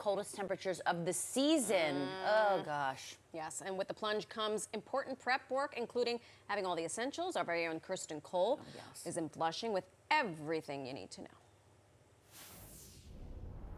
coldest temperatures of the season. Oh, gosh. Yes, and with the plunge comes important prep work, including having all the essentials. Our very own Kirstin is in Flushing with everything you need to know.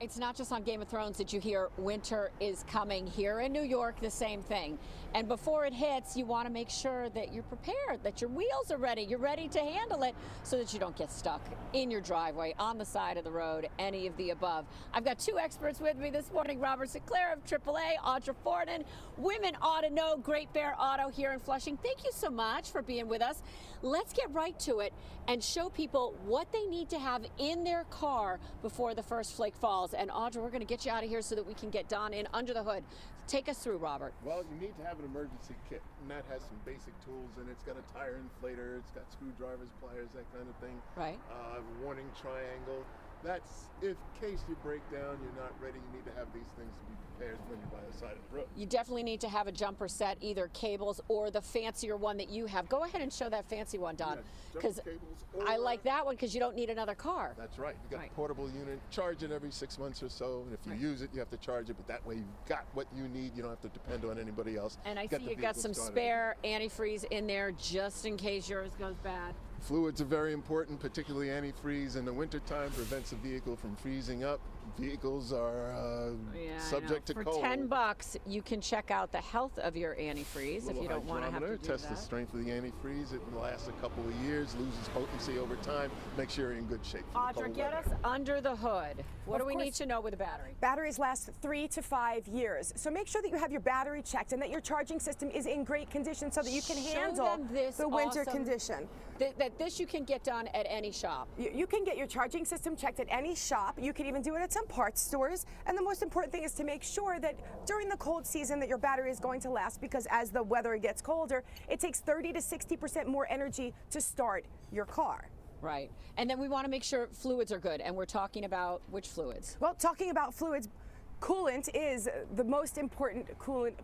It's not just on Game of Thrones that you hear winter is coming. Here in New York, the same thing. And before it hits, you want to make sure that you're prepared, that your wheels are ready, you're ready to handle it so that you don't get stuck in your driveway, on the side of the road, any of the above. I've got two experts with me this morning, Robert Sinclair of AAA, Audra Forden, Women Ought to Know, Great Bear Auto here in Flushing. Thank you so much for being with us. Let's get right to it and show people what they need to have in their car before the first flake falls. And Audra, we're going to get you out of here so that we can get Don in under the hood. Take us through, Robert. Well, you need to have an emergency kit, and that has some basic tools in it. It's got a tire inflator, it's got screwdrivers, pliers, that kind of thing. Right. Warning triangle. That's in case you break down, you're not ready, you need to have these things to be prepared when you're by the side of the road. You definitely need to have a jumper set, either cables or the fancier one that you have. Go ahead and show that fancy one, Don, because I like that one because you don't need another car. That's right. You got a portable unit, charge it every 6 months or so, and if you use it, you have to charge it, but that way you've got what you need. You don't have to depend on anybody else. And I see you got some spare antifreeze in there just in case yours goes bad. Fluids are very important, particularly antifreeze in the wintertime, prevents the vehicle from freezing up. Vehicles are subject to cold. For $10, you can check out the health of your antifreeze if you don't want to have to do test the strength of the antifreeze. It lasts a couple of years, loses potency over time. Make sure you're in good shape. Audra, get us under the hood. What do we need to know with a battery? Batteries last 3 to 5 years. So make sure that you have your battery checked and that your charging system is in great condition so that you can handle the winter condition. That this you can get done at any shop. You can get your charging system checked at any shop. You can even do it at some parts stores. And the most important thing is to make sure that during the cold season that your battery is going to last, because as the weather gets colder, it takes 30 to 60% more energy to start your car. Right. And then we want to make sure fluids are good. And we're talking about which fluids? Well, talking about fluids, coolant is the most important coolant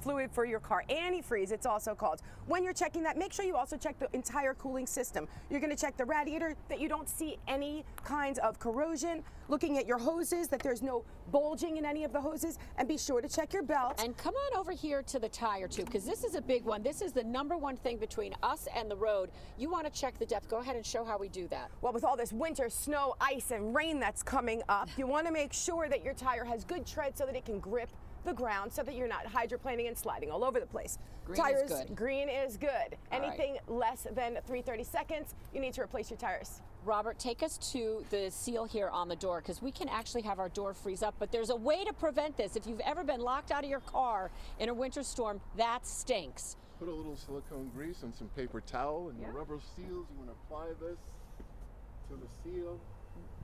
fluid for your car. Antifreeze, it's also called. When you're checking that, make sure you also check the entire cooling system. You're going to check the radiator, that you don't see any kinds of corrosion. Looking at your hoses, that there's no bulging in any of the hoses, and be sure to check your belt. And come on over here to the tire tube, because this is a big one. This is the #1 thing between us and the road. You want to check the depth. Go ahead and show how we do that. Well, with all this winter, snow, ice, and rain that's coming up, you want to make sure that your tire has good tread so that it can grip the ground so that you're not hydroplaning and sliding all over the place. Green is good. Anything less than 330 seconds, you need to replace your tires. Robert, take us to the seal here on the door, because we can actually have our door freeze up, but there's a way to prevent this. If you've ever been locked out of your car in a winter storm, that stinks. Put a little silicone grease and some paper towel and your rubber seals. You want to apply this to the seal.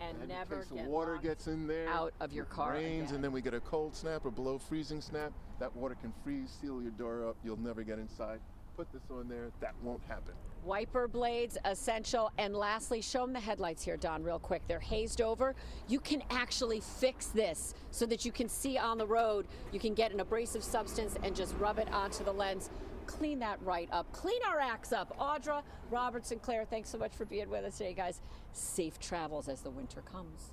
And never in case the water gets in there, out of your car rains, and then we get a cold snap or below freezing snap, that water can freeze, seal your door up, you'll never get inside. Put this on there, that won't happen. Wiper blades, essential. And lastly, show them the headlights here, Don, real quick. They're hazed over. You can actually fix this so that you can see on the road. You can get an abrasive substance and just rub it onto the lens. Clean that right up. Clean our acts up. Audra, Robert Sinclair, thanks so much for being with us today, guys. Safe travels as the winter comes.